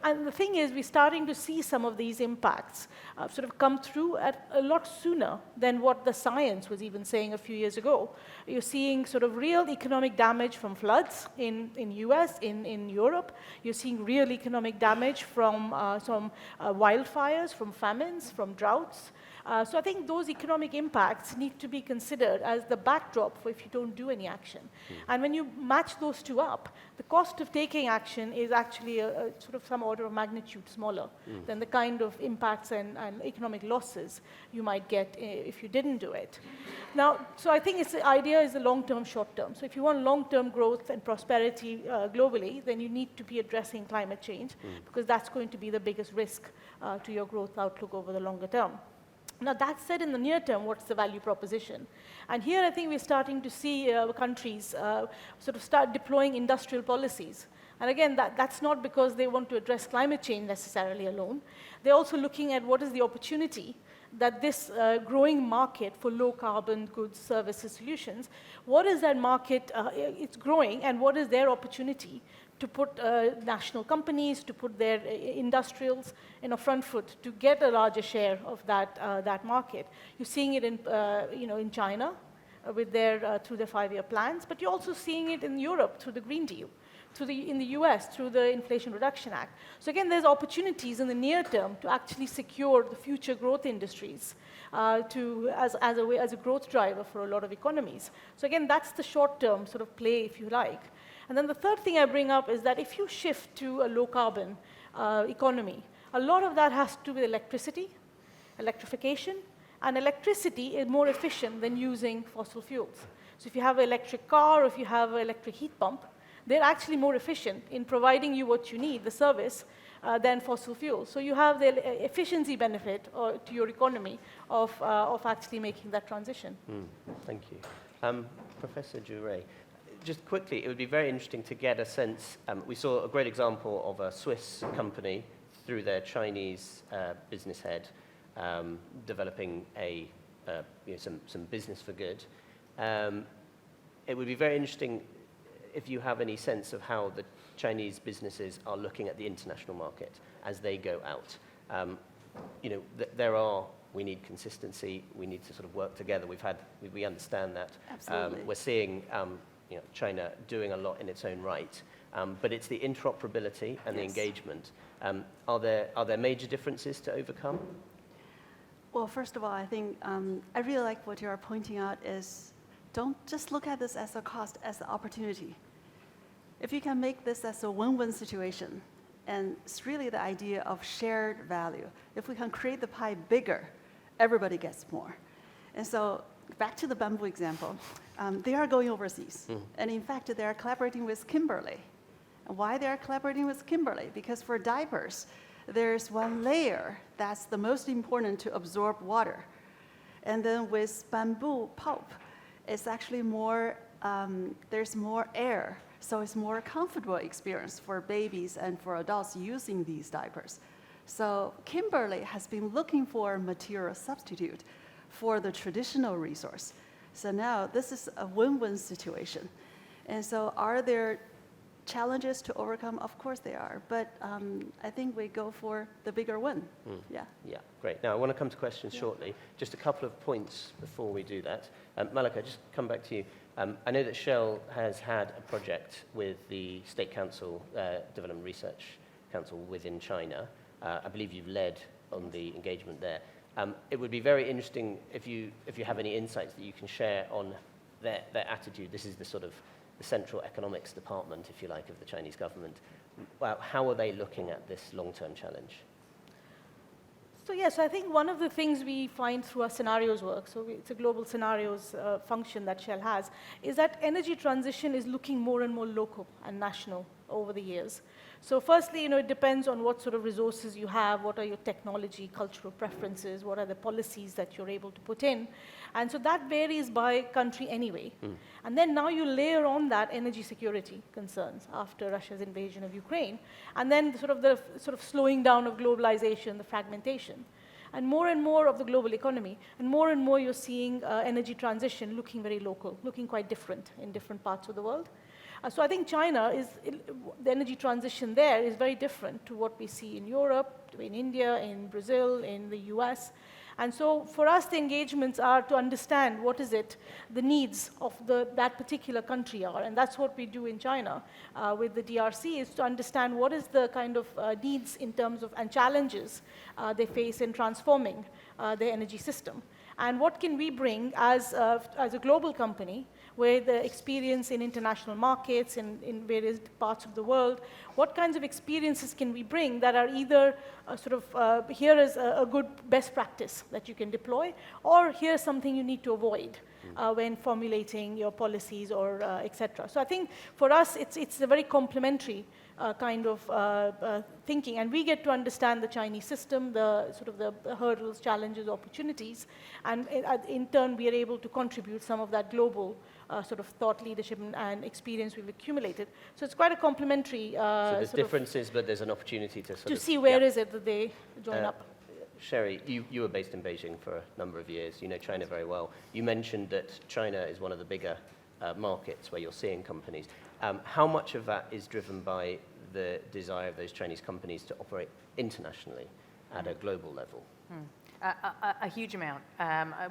And the thing is, we're starting to see some of these impacts sort of come through at a lot sooner than what the science was even saying a few years ago. You're seeing sort of real economic damage from floods in US, in Europe. You're seeing real economic damage from some wildfires, from famines, from droughts. So I think those economic impacts need to be considered as the backdrop for if you don't do any action. And when you match those two up, the cost of taking action is actually a sort of some order of magnitude smaller than the kind of impacts and economic losses you might get if you didn't do it. Now, so I think the idea is the long-term, short-term. So if you want long-term growth and prosperity globally, then you need to be addressing climate change because that's going to be the biggest risk to your growth outlook over the longer term. Now, that said, in the near term, what's the value proposition? And here I think we're starting to see countries sort of start deploying industrial policies. And again, that's not because they want to address climate change necessarily alone. They're also looking at what is the opportunity that this growing market for low-carbon goods, services, solutions, what is that market, it's growing, and what is their opportunity to put national companies, to put their industrials in a front foot to get a larger share of that market. You're seeing it in China with through their 5-year plans, but you're also seeing it in Europe through the Green Deal, in the US through the Inflation Reduction Act. So again, there's opportunities in the near term to actually secure the future growth industries as a growth driver for a lot of economies. So again, that's the short-term sort of play, if you like. And then the third thing I bring up is that if you shift to a low-carbon economy, a lot of that has to do with electricity, electrification, and electricity is more efficient than using fossil fuels. So if you have an electric car or if you have an electric heat pump, they're actually more efficient in providing you what you need, the service, than fossil fuels. So you have the efficiency benefit to your economy of actually making that transition. Thank you. Professor Jure, just quickly, it would be very interesting to get a sense. We saw a great example of a Swiss company through their Chinese business head developing some business for good. It would be very interesting if you have any sense of how the Chinese businesses are looking at the international market as they go out. We need consistency. We need to sort of work together. We understand that. Absolutely. We're seeing China doing a lot in its own right, but it's the interoperability and the engagement. Are there major differences to overcome? Well, first of all, I think I really like what you are pointing out is don't just look at this as a cost, as an opportunity. If you can make this as a win-win situation, and it's really the idea of shared value. If we can create the pie bigger, everybody gets more. And so back to the bamboo example, they are going overseas. And in fact, they are collaborating with Kimberly. Why they are collaborating with Kimberly? Because for diapers, there's one layer that's the most important to absorb water. And then with bamboo pulp, it's actually more, there's more air. So it's more comfortable experience for babies and for adults using these diapers. So Kimberly has been looking for a material substitute for the traditional resource. So now this is a win-win situation. And so are there challenges to overcome? Of course there are, but I think we go for the bigger win. Yeah, great. Now I want to come to questions shortly. Just a couple of points before we do that. Malika, just come back to you. I know that Shell has had a project with the State Council, Development Research Council within China. I believe you've led on the engagement there. It would be very interesting if you have any insights that you can share on their attitude. This is the sort of the central economics department, if you like, of the Chinese government. How are they looking at this long-term challenge? So yes, I think one of the things we find through our scenarios work, so it's a global scenarios function that Shell has, is that energy transition is looking more and more local and national over the years. So firstly, it depends on what sort of resources you have, what are your technology, cultural preferences, what are the policies that you're able to put in. And so that varies by country anyway. And then now you layer on that energy security concerns after Russia's invasion of Ukraine, and then the slowing down of globalization, the fragmentation. And more of the global economy, and more you're seeing energy transition looking very local, looking quite different in different parts of the world. So I think the energy transition there is very different to what we see in Europe, in India, in Brazil, in the US. And so for us, the engagements are to understand what is it, the needs of that particular country are. And that's what we do in China with the DRC, is to understand what is the kind of needs in terms of, and challenges they face in transforming their energy system. And what can we bring as a global company with the experience in international markets, in various parts of the world? What kinds of experiences can we bring that are either here is a good best practice that you can deploy, or here's something you need to avoid when formulating your policies or et cetera. So I think for us, it's a very complementary kind of thinking, and we get to understand the Chinese system, the hurdles, challenges, opportunities, and in turn we are able to contribute some of that global thought leadership and experience we've accumulated. So it's quite a complementary. So there's differences, but there's an opportunity to see where is it that they join up. Sherry, you were based in Beijing for a number of years. You know China very well. You mentioned that China is one of the bigger markets where you're seeing companies. How much of that is driven by the desire of those Chinese companies to operate internationally at a global level? A huge amount.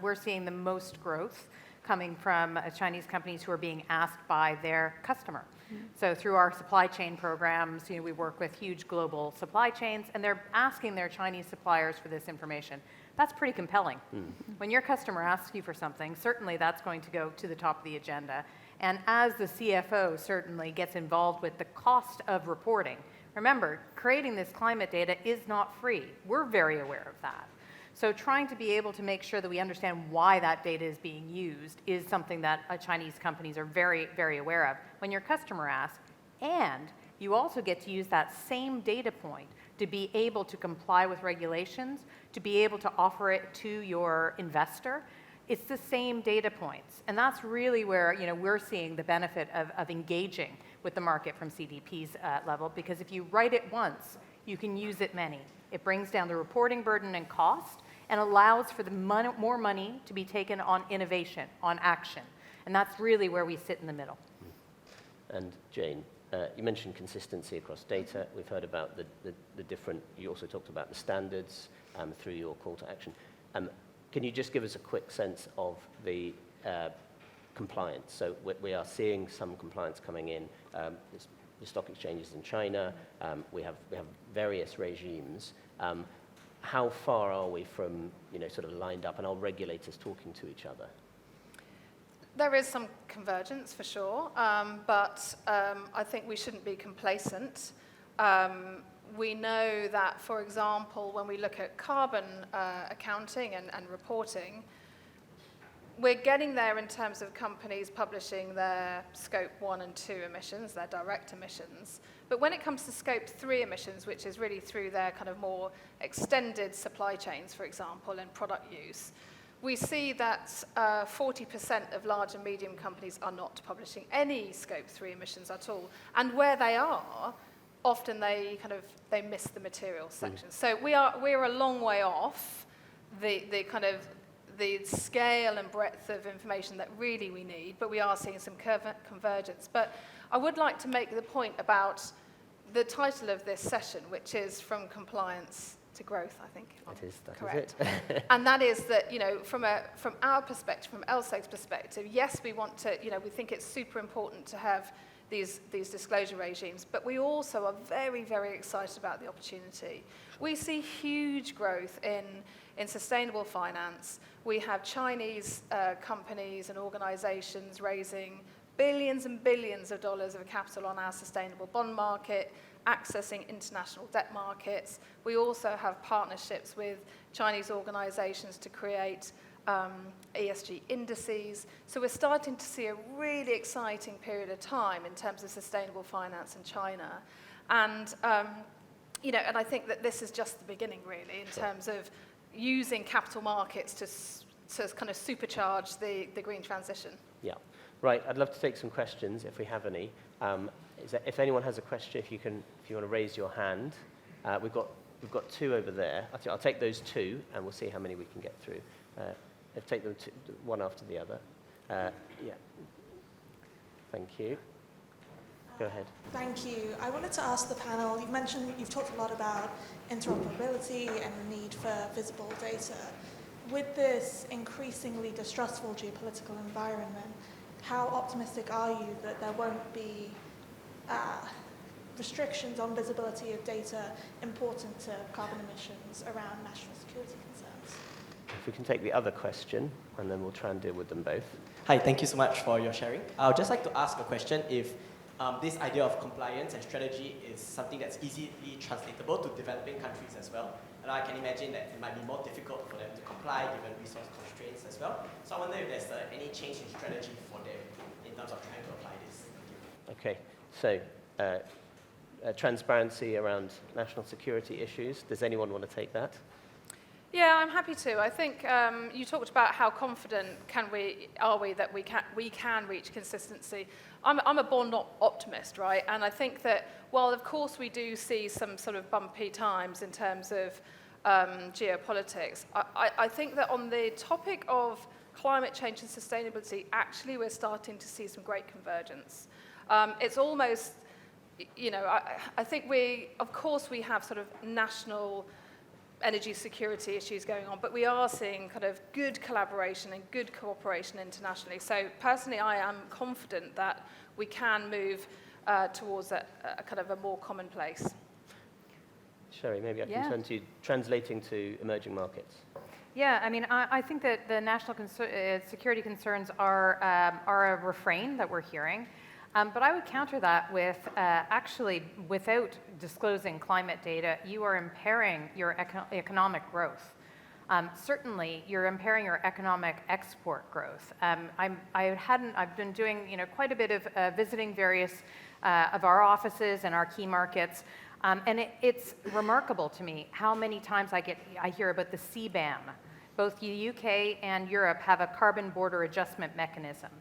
We're seeing the most growth coming from Chinese companies who are being asked by their customer. So through our supply chain programs, we work with huge global supply chains, and they're asking their Chinese suppliers for this information. That's pretty compelling. When your customer asks you for something, certainly that's going to go to the top of the agenda. And as the CFO certainly gets involved with the cost of reporting, remember, creating this climate data is not free. We're very aware of that. So trying to be able to make sure that we understand why that data is being used is something that Chinese companies are very, very aware of. When your customer asks, and you also get to use that same data point to be able to comply with regulations, to be able to offer it to your investor, it's the same data points. And that's really where we're seeing the benefit of engaging with the market from CDP's level, because if you write it once, you can use it many. It brings down the reporting burden and cost and allows for the more money to be taken on innovation, on action. And that's really where we sit in the middle. And Jane, you mentioned consistency across data. We've heard about the different, you also talked about the standards through your call to action. Can you just give us a quick sense of the compliance? So we are seeing some compliance coming in. The stock exchanges in China, we have various regimes. How far are we from lined up, and are regulators talking to each other? There is some convergence for sure, but I think we shouldn't be complacent. We know that, for example, when we look at carbon accounting and reporting, we're getting there in terms of companies publishing their scope 1 and 2 emissions, their direct emissions. But when it comes to scope 3 emissions, which is really through their kind of more extended supply chains, for example, and product use, we see that 40% of large and medium companies are not publishing any scope 3 emissions at all. And where they are, often they miss the materials section. So we're a long way off the scale and breadth of information that really we need, but we are seeing some convergence. But I would like to make the point about the title of this session, which is From Compliance to Growth, I think. That is correct. it. And that is that, from our perspective, from LSEG's perspective, yes, we want to, we think it's super important to have these disclosure regimes, but we also are very, very excited about the opportunity. We see huge growth in sustainable finance. We have Chinese companies and organizations raising billions and billions of dollars of capital on our sustainable bond market, accessing international debt markets. We also have partnerships with Chinese organizations to create ESG indices. So we're starting to see a really exciting period of time in terms of sustainable finance in China. And, and I think that this is just the beginning, really, in terms of using capital markets to kind of supercharge the green transition. Yeah. Right, I'd love to take some questions if we have any. If anyone has a question, if you want to raise your hand. We've got two over there. I'll take those two, and we'll see how many we can get through. Take them one after the other. Yeah. Thank you. Go ahead. Thank you. I wanted to ask the panel, you've talked a lot about interoperability and the need for visible data. with this increasingly distrustful geopolitical environment, how optimistic are you that there won't be restrictions on visibility of data important to carbon emissions around national security concerns? If we can take the other question, and then we'll try and deal with them both. Hi, thank you so much for your sharing. I would just like to ask a question if this idea of compliance and strategy is something that's easily translatable to developing countries as well. And I can imagine that it might be more difficult for them to comply given resource constraints as well. So I wonder if there's any change in strategy for them in terms of trying to apply this. Okay, so transparency around national security issues. Does anyone want to take that? Yeah, I'm happy to. I think you talked about how confident are we that we can reach consistency. I'm a born optimist, right? And I think that while of course we do see some sort of bumpy times in terms of geopolitics, I think that on the topic of climate change and sustainability, actually we're starting to see some great convergence. It's almost, I think of course we have sort of national energy security issues going on, but we are seeing kind of good collaboration and good cooperation internationally. So personally, I am confident that we can move towards a kind of a more common place. Sherry, maybe I can turn to you, translating to emerging markets. Yeah, I mean, I think that the national security concerns are a refrain that we're hearing. But I would counter that with actually, without disclosing climate data, you are impairing your economic growth. Certainly, you're impairing your economic export growth. I've been doing quite a bit of visiting various of our offices and our key markets, and it's remarkable to me how many times I hear about the CBAM. Both the UK and Europe have a carbon border adjustment mechanism.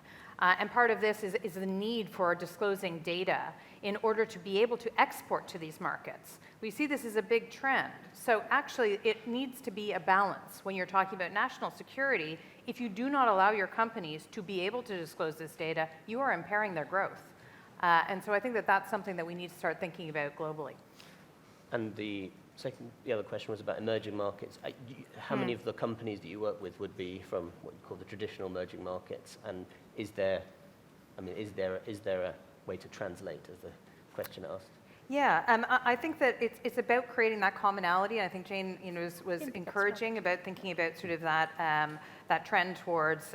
And part of this is the need for disclosing data in order to be able to export to these markets. We see this as a big trend. So actually, it needs to be a balance when you're talking about national security. If you do not allow your companies to be able to disclose this data, you are impairing their growth. And so I think that that's something that we need to start thinking about globally. And the other question was about emerging markets. How many of the companies that you work with would be from what you call the traditional emerging markets? And is there a way to translate, as the question asked? Yeah, I think that it's about creating that commonality. I think Jane, was encouraging about thinking about sort of that trend towards,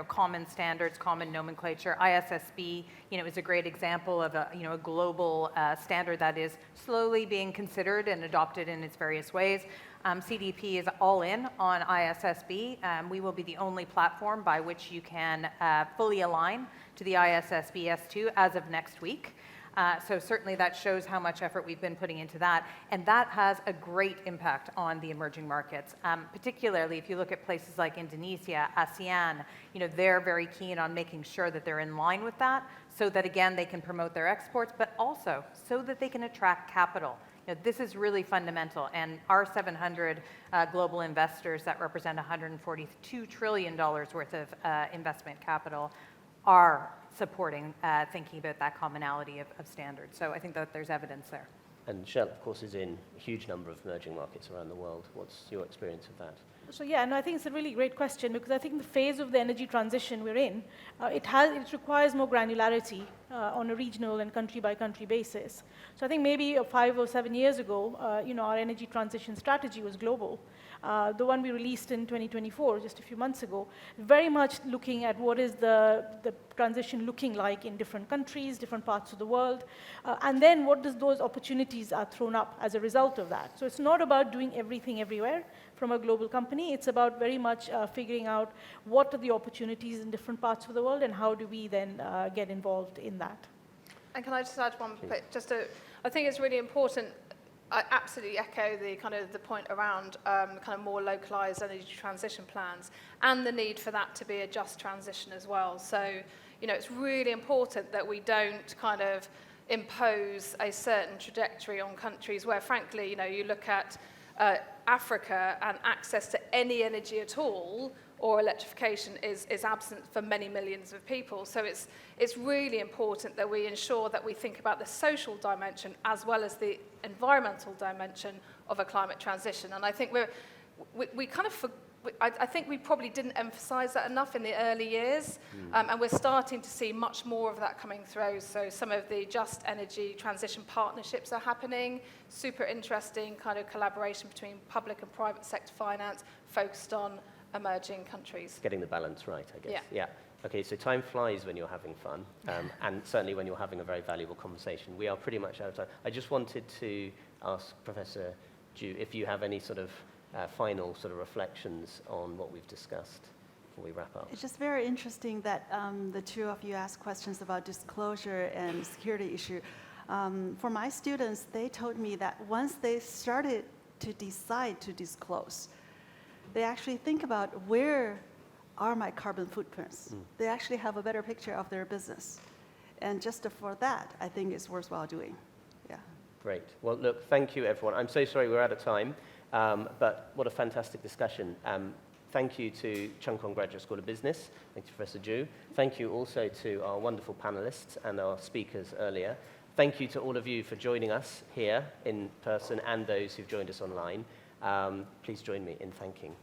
common standards, common nomenclature. ISSB, is a great example of a global standard that is slowly being considered and adopted in its various ways. CDP is all in on ISSB. We will be the only platform by which you can fully align to the ISSB S2 as of next week. So certainly that shows how much effort we've been putting into that, and that has a great impact on the emerging markets, particularly if you look at places like Indonesia, ASEAN, they're very keen on making sure that they're in line with that, so that again they can promote their exports, but also so that they can attract capital. This is really fundamental, and our 700 global investors that represent $142 trillion worth of investment capital are supporting thinking about that commonality of standards. So I think that there's evidence there. And Shell, of course, is in a huge number of emerging markets around the world. What's your experience of that? So yeah, and I think it's a really great question, because I think the phase of the energy transition we're in, it requires more granularity on a regional and country-by-country basis. So I think maybe 5 or 7 years ago, our energy transition strategy was global. The one we released in 2024, just a few months ago, very much looking at what is the transition looking like in different countries, different parts of the world, and then what does those opportunities are thrown up as a result of that. So it's not about doing everything everywhere from a global company. It's about very much figuring out what are the opportunities in different parts of the world, and how do we then get involved in that. And can I just add one bit? I think it's really important. I absolutely echo the point around kind of more localized energy transition plans, and the need for that to be a just transition as well. So, it's really important that we don't kind of impose a certain trajectory on countries where, frankly, you look at Africa, and access to any energy at all or electrification is absent for many millions of people. So it's really important that we ensure that we think about the social dimension as well as the environmental dimension of a climate transition. And I think we kind of I think we probably didn't emphasize that enough in the early years, and we're starting to see much more of that coming through. So some of the just energy transition partnerships are happening, super interesting kind of collaboration between public and private sector finance focused on emerging countries. Getting the balance right, I guess. Yeah. Okay, so time flies when you're having fun, and certainly when you're having a very valuable conversation. We are pretty much out of time. I just wanted to ask Professor Cheung if you have any sort of final sort of reflections on what we've discussed before we wrap up. It's just very interesting that the two of you asked questions about disclosure and security issue. For my students, they told me that once they started to decide to disclose, they actually think about where are my carbon footprints. They actually have a better picture of their business. And just for that, I think it's worthwhile doing. Yeah. Great. Well, look, thank you, everyone. I'm so sorry we're out of time, but what a fantastic discussion. Thank you to Cheung Graduate School of Business. Thank you, Professor Cheung. Thank you also to our wonderful panelists and our speakers earlier. Thank you to all of you for joining us here in person and those who've joined us online. Please join me in thanking